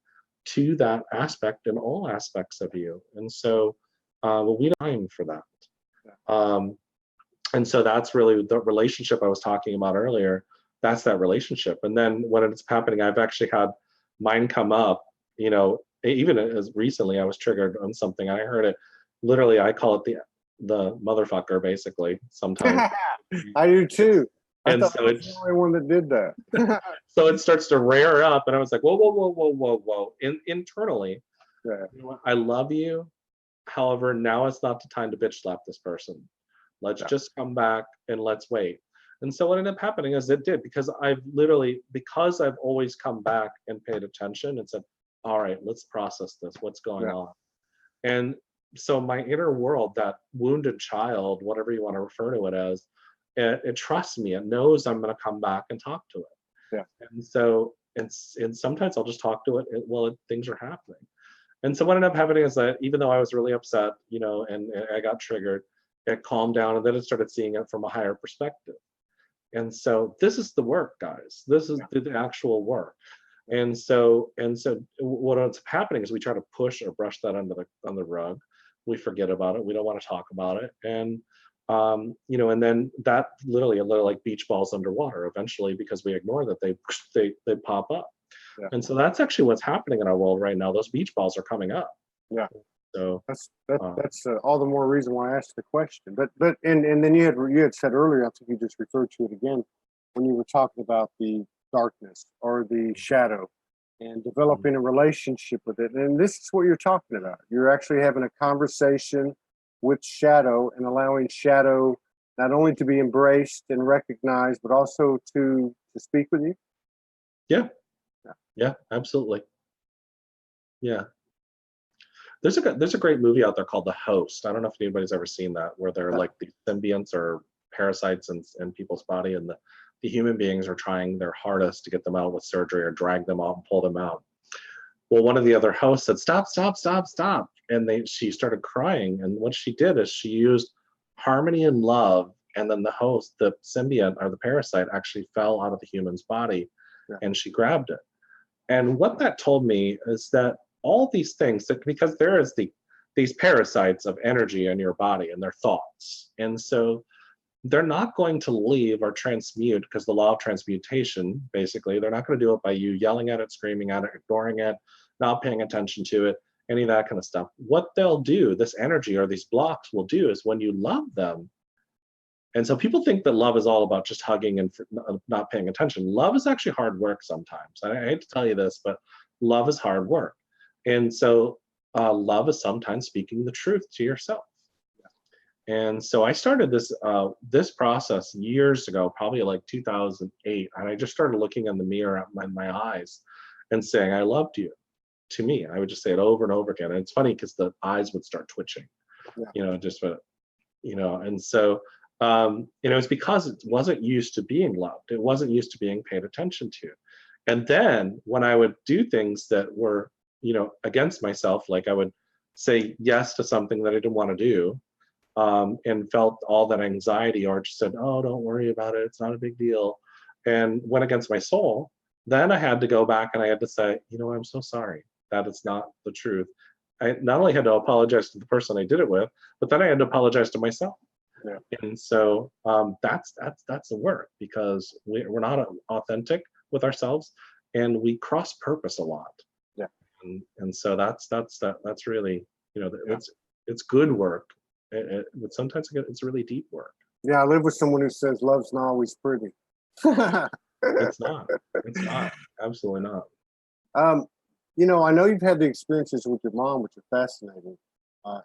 [SPEAKER 2] to that aspect in all aspects of you. And so we don't have time for that. And so that's really the relationship I was talking about earlier. That's that relationship. And then when it's happening, I've actually had mine come up, even as recently I was triggered on something. I heard it, literally, I call it the motherfucker, basically, sometimes.
[SPEAKER 1] I do too. I
[SPEAKER 2] and
[SPEAKER 1] thought
[SPEAKER 2] so
[SPEAKER 1] I was the only one that did that.
[SPEAKER 2] So it starts to rear up, and I was like, whoa, whoa, whoa, whoa, whoa, whoa. Internally, I love you. However, now is not the time to bitch slap this person. Let's just come back and let's wait. And so what ended up happening is it did, because because I've always come back and paid attention and said, all right, let's process this. What's going on? And so my inner world, that wounded child, whatever you want to refer to it as, it trusts me. It knows I'm going to come back and talk to it. Yeah. And so, and sometimes I'll just talk to it while things are happening. And so what ended up happening is that even though I was really upset, and I got triggered, it calmed down, and then it started seeing it from a higher perspective. And so this is the work, guys. This is the actual work. And so what ends up happening is we try to push or brush that on the rug. We forget about it. We don't want to talk about it. And and then that literally like beach balls underwater eventually, because we ignore that, they pop up. Yeah. And so that's actually what's happening in our world right now. Those beach balls are coming up. Yeah. So that's all the more reason why I asked the question. But then you had said earlier, I think you just referred to it again, when you were talking about the darkness or the shadow and developing a relationship with it. And this is what you're talking about. You're actually having a conversation with shadow and allowing shadow not only to be embraced and recognized, but also to speak with you. Yeah, absolutely. Yeah. There's a great movie out there called The Host. I don't know if anybody's ever seen that, where they're like these symbionts or parasites in people's body, and the human beings are trying their hardest to get them out with surgery or drag them out and pull them out. Well, one of the other hosts said, stop, stop, stop, stop. And she started crying. And what she did is she used harmony and love. And then the symbiont or the parasite actually fell out of the human's body, and she grabbed it. And what that told me is that all these things, because there is these parasites of energy in your body and their thoughts. And so they're not going to leave or transmute, because the law of transmutation, basically, they're not going to do it by you yelling at it, screaming at it, ignoring it, not paying attention to it, any of that kind of stuff. What they'll do, this energy or these blocks will do, is when you love them. And so people think that love is all about just hugging and not paying attention. Love is actually hard work sometimes. I hate to tell you this, but love is hard work. And so love is sometimes speaking the truth to yourself. And so I started this process years ago, probably like 2008, and I just started looking in the mirror at my eyes and saying, I loved you, to me. I would just say it over and over again. And it's funny because the eyes would start twitching, and so, it's because it wasn't used to being loved. It wasn't used to being paid attention to. And then when I would do things that were, against myself, like I would say yes to something that I didn't want to do, and felt all that anxiety, or just said, oh, don't worry about it, it's not a big deal, and went against my soul, then I had to go back and I had to say, I'm so sorry, that is not the truth. I not only had to apologize to the person I did it with, but then I had to apologize to myself. Yeah. And so that's the work, because we're not authentic with ourselves, and we cross purpose a lot.
[SPEAKER 1] Yeah.
[SPEAKER 2] And so that's really, you know,
[SPEAKER 1] Yeah.
[SPEAKER 2] it's good work, but sometimes it's really deep work.
[SPEAKER 1] Yeah, I live with someone who says love's not always pretty.
[SPEAKER 2] It's not. It's not. Absolutely not.
[SPEAKER 1] You know, I know you've had the experiences with your mom, which are fascinating.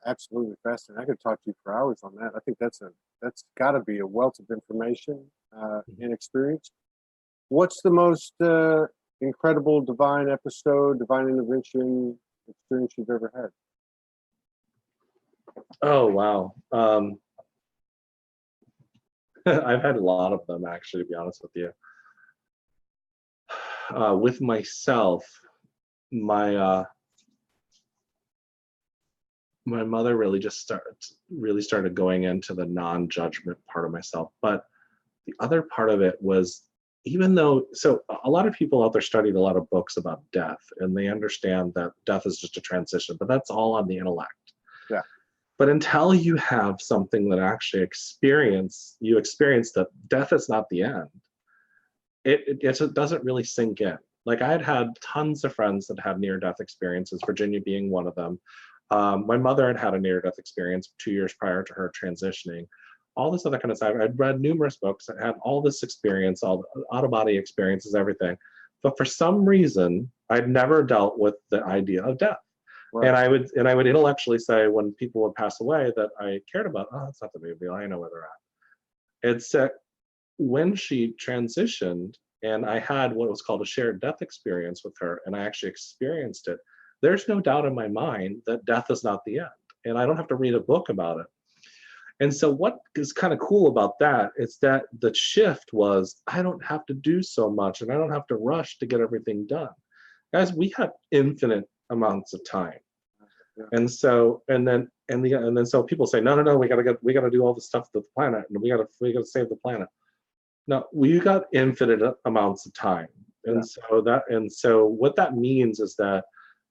[SPEAKER 1] Absolutely fascinating. I could talk to you for hours on that. I think that's got to be a wealth of information and experience. What's the most incredible divine episode, divine intervention experience you've ever had?
[SPEAKER 2] Oh, wow. I've had a lot of them, actually, to be honest with you. With myself, my mother really started going into the non-judgment part of myself. But the other part of it was, even though, so a lot of people out there studied a lot of books about death, and they understand that death is just a transition, but that's all on the intellect.
[SPEAKER 1] Yeah.
[SPEAKER 2] But until you have something that actually you experience that death is not the end, it doesn't really sink in. Like, I had tons of friends that had near-death experiences, Virginia being one of them. My mother had a near-death experience 2 years prior to her transitioning. All this other kind of stuff. I'd read numerous books that had all this experience, all the out-of-body experiences, everything. But for some reason, I'd never dealt with the idea of death.
[SPEAKER 1] Right.
[SPEAKER 2] And I would intellectually say, when people would pass away that I cared about, oh, it's not the big deal. I know where they're at. It's when she transitioned, and I had what was called a shared death experience with her, and I actually experienced it, there's no doubt in my mind that death is not the end. And I don't have to read a book about it. And so what is kind of cool about that is that the shift was, I don't have to do so much, and I don't have to rush to get everything done. Guys, we have infinite amounts of time.
[SPEAKER 1] Yeah.
[SPEAKER 2] And so, and then so people say, no, we gotta do all the stuff to the planet, and we gotta save the planet. No, we got infinite amounts of time. And so what that means is that,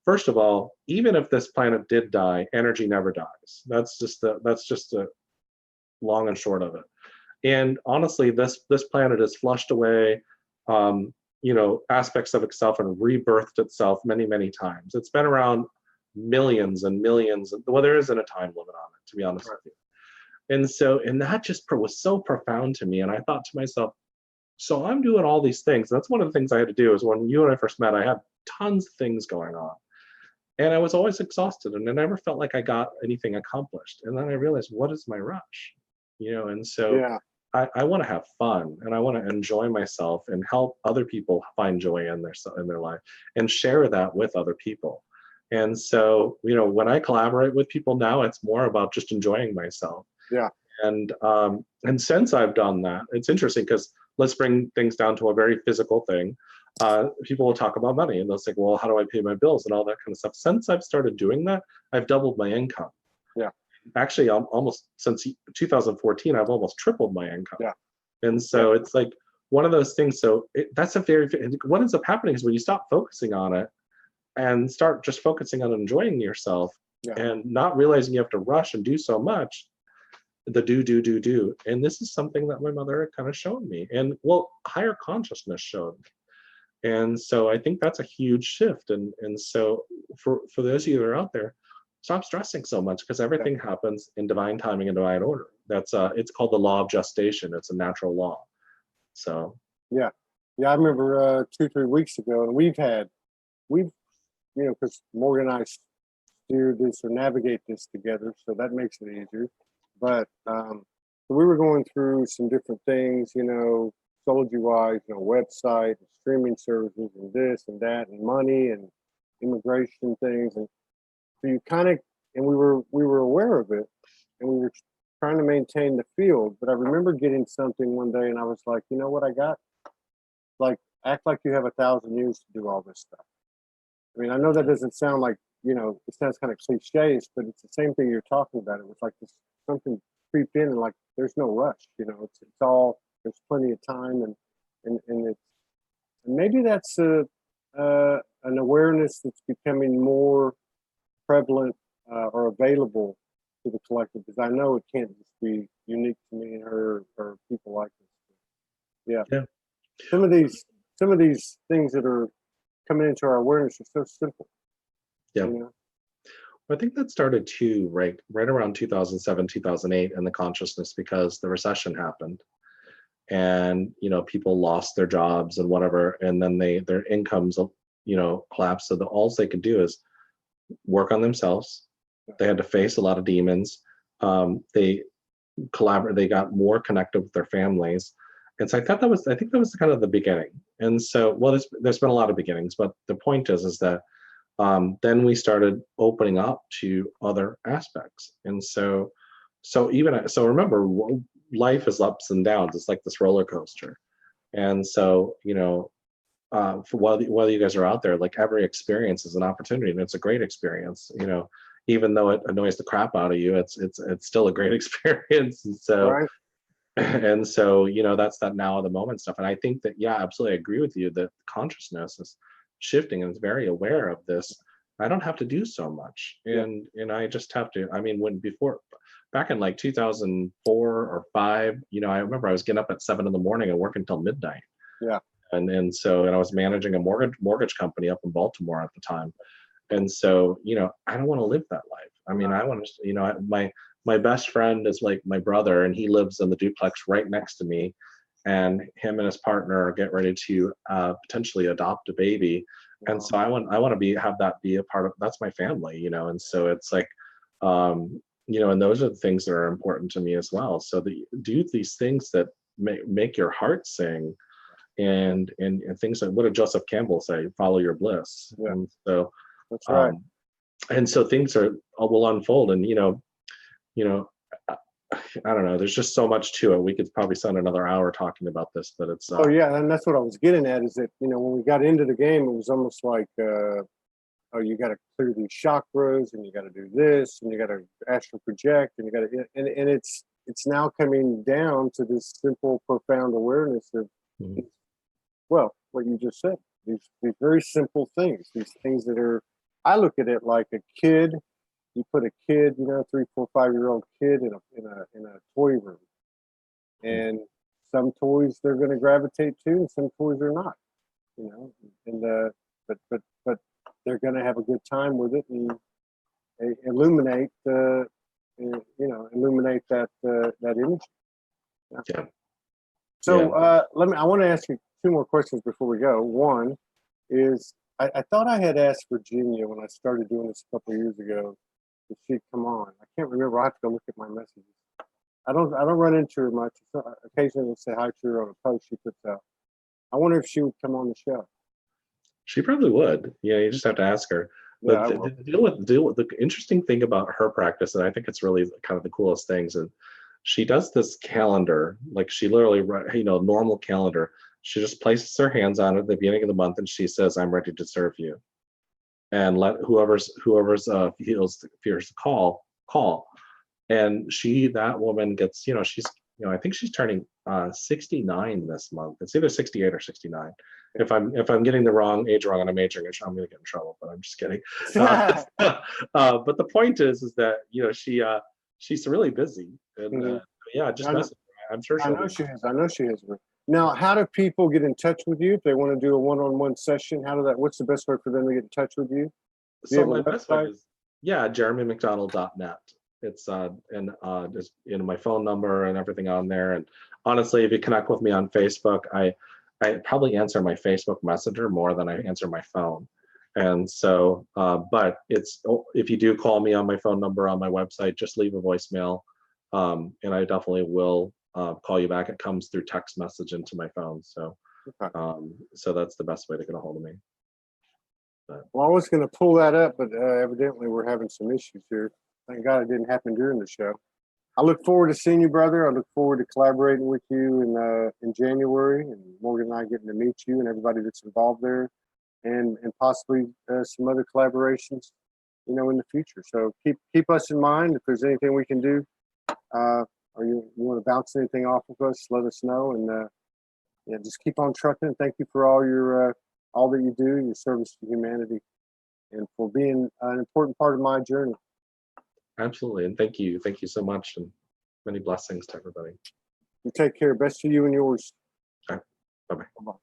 [SPEAKER 2] first of all, even if this planet did die, energy never dies. That's just the long and short of it. And honestly, this planet has flushed away, aspects of itself and rebirthed itself many, many times. It's been around millions and millions. Well, there isn't a time limit on it, to be honest with you. And that just was so profound to me. And I thought to myself, so I'm doing all these things. That's one of the things I had to do. Is when you and I first met, I had tons of things going on. And I was always exhausted, and I never felt like I got anything accomplished. And then I realized, what is my rush? And so I want to have fun, and I want to enjoy myself and help other people find joy in their life and share that with other people. And so, when I collaborate with people now, it's more about just enjoying myself.
[SPEAKER 1] Yeah.
[SPEAKER 2] And since I've done that, it's interesting because let's bring things down to a very physical thing. People will talk about money, and they'll say, well, how do I pay my bills and all that kind of stuff. Since I've started doing that, I've doubled my income.
[SPEAKER 1] Yeah.
[SPEAKER 2] Actually, almost since 2014, I've almost tripled my income.
[SPEAKER 1] Yeah.
[SPEAKER 2] And so it's like one of those things. So what ends up happening is when you stop focusing on it and start just focusing on enjoying yourself and not realizing you have to rush and do so much, the do. And this is something that my mother had kind of shown me, and higher consciousness showed me. And so I think that's a huge shift. And so for those of you that are out there, stop stressing so much, because everything happens in divine timing and divine order. That's it's called the law of gestation. It's a natural law. So
[SPEAKER 1] I remember 2-3 weeks ago, and we've because Morgan and I steer this or navigate this together, so that makes it easier. But we were going through some different things, Soulogy.Wise, website, and streaming services, and this and that, and money and immigration things, and so you kind of, and we were aware of it, and we were trying to maintain the field. But I remember getting something one day, and I was like, you know what I got? Like, act like you have 1,000 years to do all this stuff. I mean, I know that doesn't sound like, it sounds kind of cliches, but it's the same thing you're talking about. It was like this something creeped in, and like there's no rush, it's all, there's plenty of time, and it's, and maybe that's an awareness that's becoming more prevalent or available to the collective, because I know it can't just be unique to me and her or people like this. Yeah. Some of these things that are coming into our awareness are so simple.
[SPEAKER 2] Yeah.
[SPEAKER 1] You know?
[SPEAKER 2] I think that started too, right around 2007, 2008 in the consciousness, because the recession happened, and people lost their jobs and whatever, and then their incomes collapsed. So all they could do is work on themselves. They had to face a lot of demons. They they got more connected with their families. And so I think that was kind of the beginning. And so, well, there's been a lot of beginnings, but the point is that then we started opening up to other aspects. And so remember, life is ups and downs. It's like this roller coaster. And so, for while you guys are out there, like, every experience is an opportunity, and it's a great experience. Even though it annoys the crap out of you, it's still a great experience. And so,
[SPEAKER 1] Right.
[SPEAKER 2] and so, that's that now of the moment stuff. And I think that, yeah, absolutely, I agree with you that consciousness is shifting and is very aware of this. I don't have to do so much, and I just have to. I mean, back in like 2004 or 5, I remember I was getting up at 7 a.m. and working until midnight.
[SPEAKER 1] Yeah.
[SPEAKER 2] And I was managing a mortgage company up in Baltimore at the time. And so, I don't want to live that life. I mean, I want to, my best friend is like my brother, and he lives in the duplex right next to me, and him and his partner are getting ready to potentially adopt a baby. And so I want to have that be a part of, that's my family, and so it's like, and those are the things that are important to me as well. So that you do these things that make your heart sing, and things like, what did Joseph Campbell say? Follow your bliss.
[SPEAKER 1] Yeah.
[SPEAKER 2] And so,
[SPEAKER 1] that's right.
[SPEAKER 2] And so things will unfold, and I don't know. There's just so much to it. We could probably spend another hour talking about this, but it's.
[SPEAKER 1] Oh yeah, and that's what I was getting at. Is that when we got into the game, it was almost like, oh, you got to clear these chakras, and you got to do this, and you got to astral project, and you got to, and it's now coming down to this simple, profound awareness of, well, what you just said. These very simple things. These things that are. I look at it like a kid. You put a kid, 3, 4, 5-year-old kid in a toy room, and some toys they're going to gravitate to, and some toys are not, and but they're going to have a good time with it and illuminate illuminate that image.
[SPEAKER 2] Yeah.
[SPEAKER 1] So I want to ask you 2 more questions before we go. One is, I thought I had asked Virginia when I started doing this a couple of years ago if she'd come on. I can't remember. I have to go look at my messages. I don't run into her much. Occasionally we'll say hi to her on a post she puts out. I wonder if she would come on the show.
[SPEAKER 2] She probably would. Yeah, you just have to ask her.
[SPEAKER 1] Yeah,
[SPEAKER 2] But the deal with the interesting thing about her practice, and I think it's really kind of the coolest things, is she does this calendar, like she literally, normal calendar. She just places her hands on it at the beginning of the month, and she says, "I'm ready to serve you," and let whoever's feels the call. And that woman gets, she's, I think she's turning 69 this month. It's either 68 or 69. If I'm getting the wrong age wrong and I'm majoring, I'm going to get in trouble. But I'm just kidding. But the point is that she's really busy, and just message her. I'm sure
[SPEAKER 1] I know she is. I know she is. Now, how do people get in touch with you if they want to do a one-on-one session? What's the best way for them to get in touch with you?
[SPEAKER 2] So my best way is jeremymcdonald.net. It's just my phone number and everything on there. And honestly, if you connect with me on Facebook, I probably answer my Facebook Messenger more than I answer my phone. And so, but if you do call me on my phone number on my website, just leave a voicemail, and I definitely will call you back. It comes through text message into my phone. So, so that's the best way to get a hold of me.
[SPEAKER 1] Well, I was going to pull that up, but evidently we're having some issues here. Thank God it didn't happen during the show. I look forward to seeing you, brother. I look forward to collaborating with you in January, and Morgan and I getting to meet you and everybody that's involved there, and possibly some other collaborations, in the future. So keep us in mind. If there's anything we can do, or you want to bounce anything off of us, let us know, and just keep on trucking. And thank you for all that you do, your service to humanity, and for being an important part of my journey.
[SPEAKER 2] Absolutely. And thank you so much, and many blessings to everybody.
[SPEAKER 1] You take care. Best to you and yours.
[SPEAKER 2] All right. Bye-bye.
[SPEAKER 1] Bye-bye.